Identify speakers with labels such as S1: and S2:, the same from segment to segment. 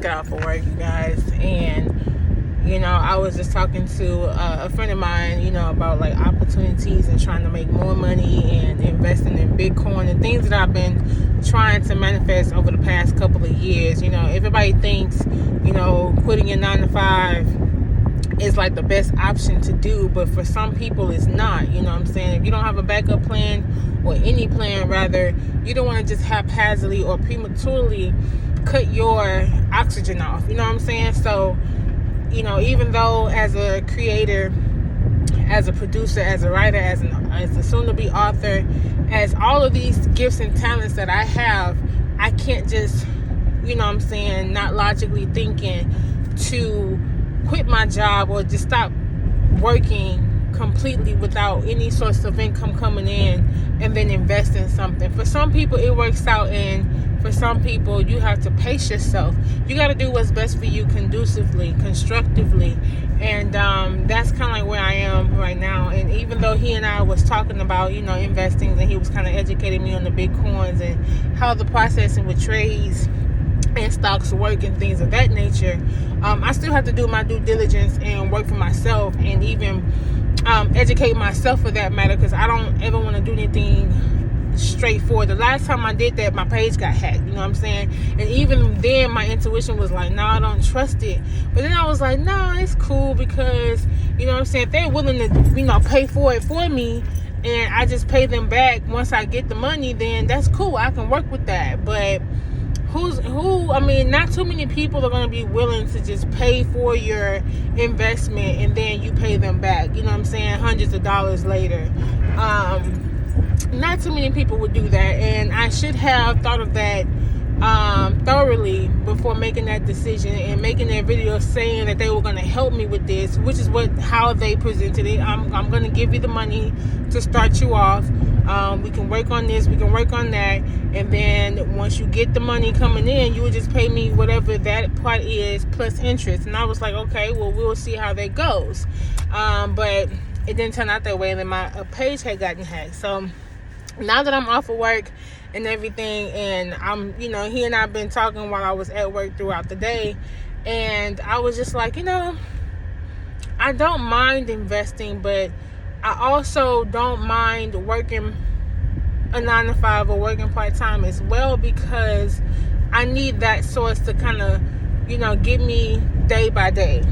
S1: get off of work, you guys, and I was just talking to a friend of mine, about like opportunities and trying to make more money and investing in Bitcoin and things that I've been trying to manifest over the past couple of years. Everybody thinks, quitting your 9 to 5 is like the best option to do, but for some people it's not. You know what I'm saying? If you don't have a backup plan, or any plan rather, you don't want to just haphazardly or prematurely cut your oxygen off. You know what I'm saying? So even though as a creator, as a producer, as a writer, as a soon-to-be author, as all of these gifts and talents that I have, I can't just, not logically thinking to quit my job or just stop working completely without any source of income coming in and then invest in something. For some people it works out, and for some people you have to pace yourself. You got to do what's best for you, conducively, constructively, and that's kind of like where I am right now. And even though he and I was talking about investing, and he was kind of educating me on the Bitcoins and how the processing with trades and stocks work and things of that nature, I still have to do my due diligence and work for myself, and even educate myself for that matter, because I don't ever want to do anything straightforward. The last time I did that, my page got hacked, you know what I'm saying? And even then my intuition was like, no, I don't trust it. But then I was like, no, it's cool, because you know what I'm saying, if they're willing to pay for it for me and I just pay them back once I get the money, then that's cool. I can work with that. But not too many people are going to be willing to just pay for your investment and then you pay them back, you know what I'm saying, hundreds of dollars later. Not too many people would do that, and I should have thought of that thoroughly before making that decision and making that video saying that they were going to help me with this, which is how they presented it. I'm going to give you the money to start you off. We can work on this, we can work on that, and then once you get the money coming in, you would just pay me whatever that part is plus interest. And I was like, okay, well, we'll see how that goes. But it didn't turn out that way, and then my page had gotten hacked. So now that I'm off of work and everything, and I'm, he and I have been talking while I was at work throughout the day, and I was just like, I don't mind investing, but I also don't mind working a 9 to 5 or working part-time as well, because I need that source to kind of, get me day by day.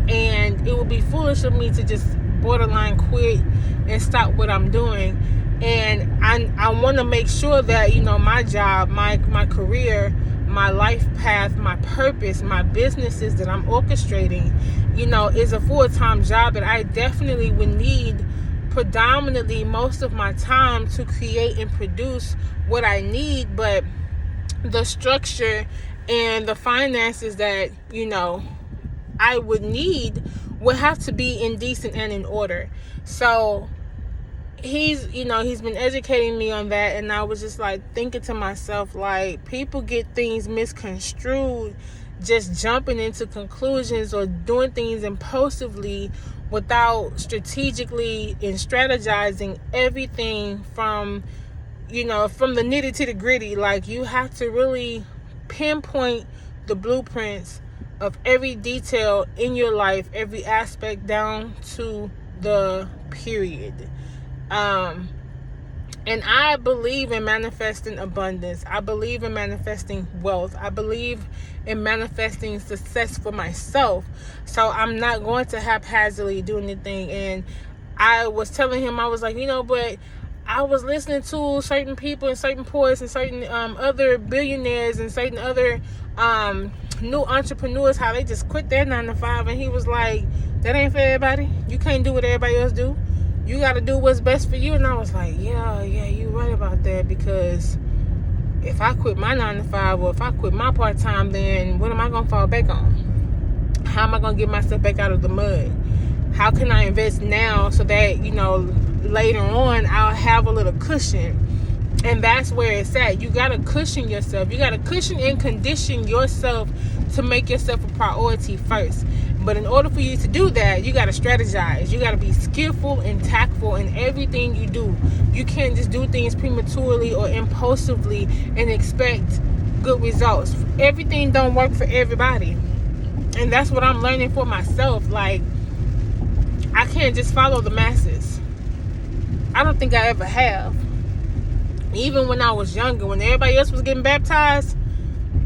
S1: And it would be foolish of me to just borderline quit and stop what I'm doing. And I want to make sure that, my job, my career, my life path, my purpose, my businesses that I'm orchestrating, is a full-time job that I definitely would need predominantly most of my time to create and produce what I need. But the structure and the finances that, I would need would have to be in decent and in order. So he's been educating me on that, and I was just like thinking to myself, like, people get things misconstrued, just jumping into conclusions or doing things impulsively without strategically and strategizing everything from the nitty to the gritty. Like, you have to really pinpoint the blueprints of every detail in your life, every aspect down to the period. And I believe in manifesting abundance. I believe in manifesting wealth. I believe in manifesting success for myself. So I'm not going to haphazardly do anything. And I was telling him, I was like, but I was listening to certain people and certain poets and certain other billionaires and certain other new entrepreneurs, how they just quit their 9 to 5. And he was like, that ain't for everybody. You can't do what everybody else do. You got to do what's best for you. And I was like, yeah, you're right about that. Because if I quit my 9 to 5, or if I quit my part-time, then what am I going to fall back on? How am I going to get myself back out of the mud? How can I invest now so that, later on I'll have a little cushion? And that's where it's at. You got to cushion yourself. You got to cushion and condition yourself to make yourself a priority first. But in order for you to do that, you got to strategize. You got to be skillful and tactful in everything you do. You can't just do things prematurely or impulsively and expect good results. Everything don't work for everybody, and that's what I'm learning for myself. Like, I can't just follow the masses. I don't think I ever have. Even when I was younger, when everybody else was getting baptized,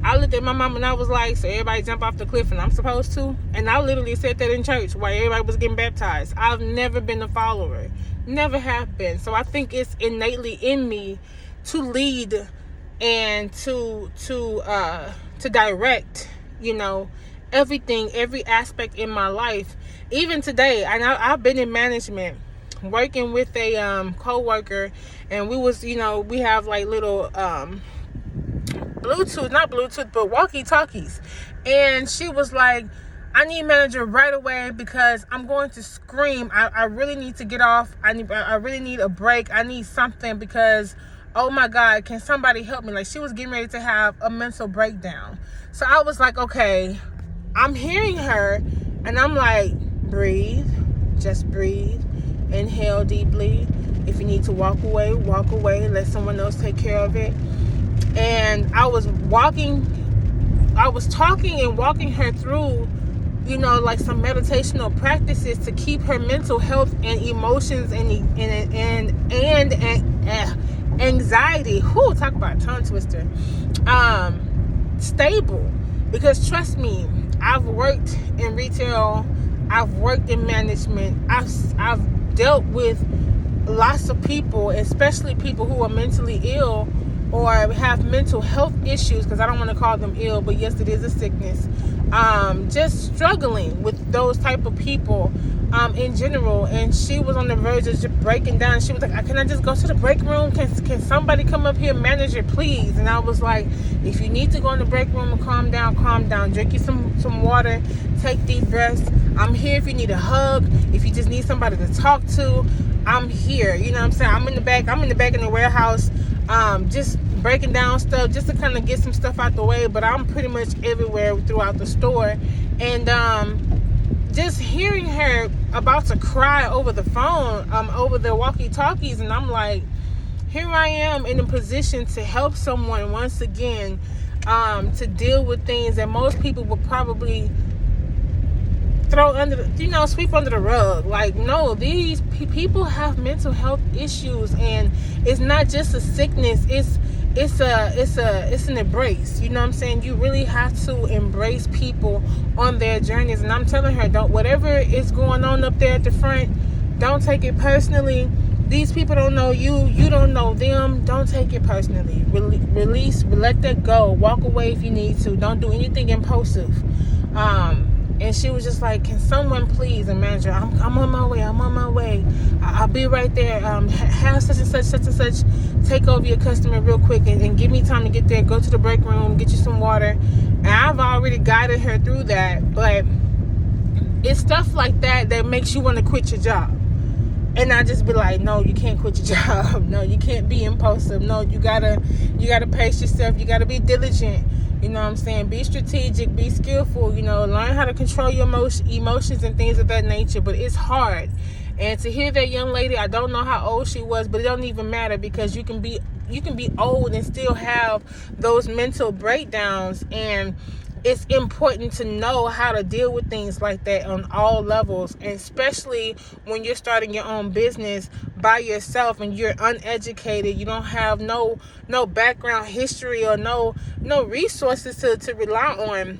S1: I looked at my mom and I was like, so everybody jump off the cliff and I'm supposed to? And I literally said that in church while everybody was getting baptized. I've never been a follower. Never have been. So I think it's innately in me to lead and to direct, everything, every aspect in my life. Even today, I've been in management, working with a co-worker, and we have like little not Bluetooth, but walkie-talkies. And she was like, I need manager right away because I'm going to scream. I really need to get off. I really need a break. I need something because, oh my God, can somebody help me? Like, she was getting ready to have a mental breakdown. So I was like, okay, I'm hearing her, and I'm like, breathe. Just breathe. Inhale deeply. If you need to walk away, walk away. Let someone else take care of it. And I was talking and walking her through, like some meditational practices to keep her mental health and emotions and anxiety. Talk about a tongue twister. Stable. Because trust me, I've worked in retail. I've worked in management. I've dealt with lots of people, especially people who are mentally ill or have mental health issues, because I don't want to call them ill, but yes, it is a sickness. Just struggling with those type of people in general. And she was on the verge of just breaking down. She was like, can I just go to the break room? Can somebody come up here, manager, please? And I was like, if you need to go in the break room and calm down. Drink you some water. Take deep breaths. I'm here if you need a hug. If you just need somebody to talk to, I'm here. You know what I'm saying? I'm in the back in the warehouse, just breaking down stuff just to kind of get some stuff out the way. But I'm pretty much everywhere throughout the store. And just hearing her about to cry over the phone, over the walkie-talkies, and I'm like, here I am in a position to help someone once again, to deal with things that most people would probably sweep under the rug. Like, no, these people have mental health issues, and it's not just a sickness. It's an embrace. You know what I'm saying? You really have to embrace people on their journeys. And I'm telling her, whatever is going on up there at the front, don't take it personally. These people don't know you. You don't know them. Don't take it personally. Release. Let that go. Walk away if you need to. Don't do anything impulsive. And she was just like, can someone please, and manager, I'm on my way. I'll be right there. Have such and such take over your customer real quick and give me time to get there. Go to the break room, get you some water. And I've already guided her through that. But it's stuff like that makes you want to quit your job. And I just be like, no, you can't quit your job. No, you can't be impulsive. No, you gotta pace yourself. You gotta be diligent. You know what I'm saying? Be strategic, be skillful, learn how to control your emotions and things of that nature. But it's hard. And to hear that young lady, I don't know how old she was, but it don't even matter, because you can be old and still have those mental breakdowns. And it's important to know how to deal with things like that on all levels, and especially when you're starting your own business by yourself and you're uneducated. You don't have no background history or no resources to rely on.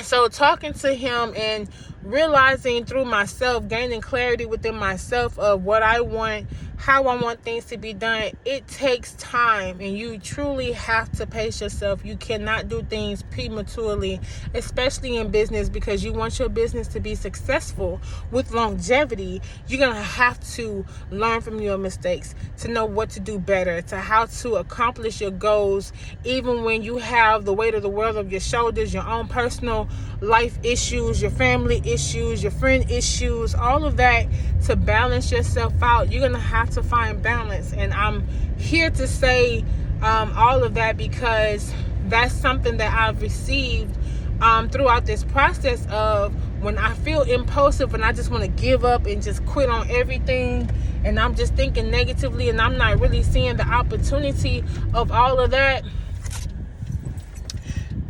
S1: So talking to him and realizing through myself, gaining clarity within myself of what I want, how I want things to be done, it takes time, and you truly have to pace yourself. You cannot do things prematurely, especially in business, because you want your business to be successful with longevity. You're going to have to learn from your mistakes, to know what to do better, to how to accomplish your goals, even when you have the weight of the world on your shoulders, your own personal life issues, your family issues, your friend issues, all of that. To balance yourself out, you're gonna have to find balance. And I'm here to say all of that because that's something that I've received throughout this process of when I feel impulsive and I just want to give up and just quit on everything, and I'm just thinking negatively and I'm not really seeing the opportunity of all of that.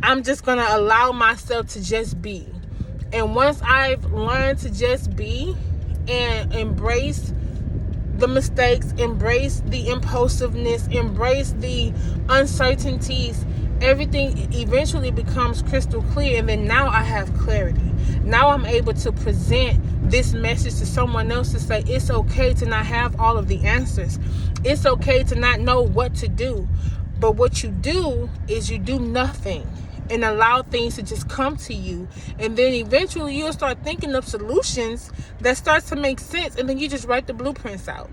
S1: I'm just going to allow myself to just be. And once I've learned to just be and embrace the mistakes, embrace the impulsiveness, embrace the uncertainties, everything eventually becomes crystal clear. And then now I have clarity. Now I'm able to present this message to someone else to say it's okay to not have all of the answers. It's okay to not know what to do. But what you do is you do nothing and allow things to just come to you. And then eventually you'll start thinking of solutions that starts to make sense. And then you just write the blueprints out.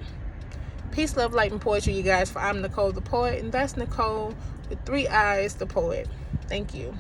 S1: Peace, love, light, and poetry, you guys. For I'm Nicole the poet. And that's Nicole with 3 eyes, the poet. Thank you.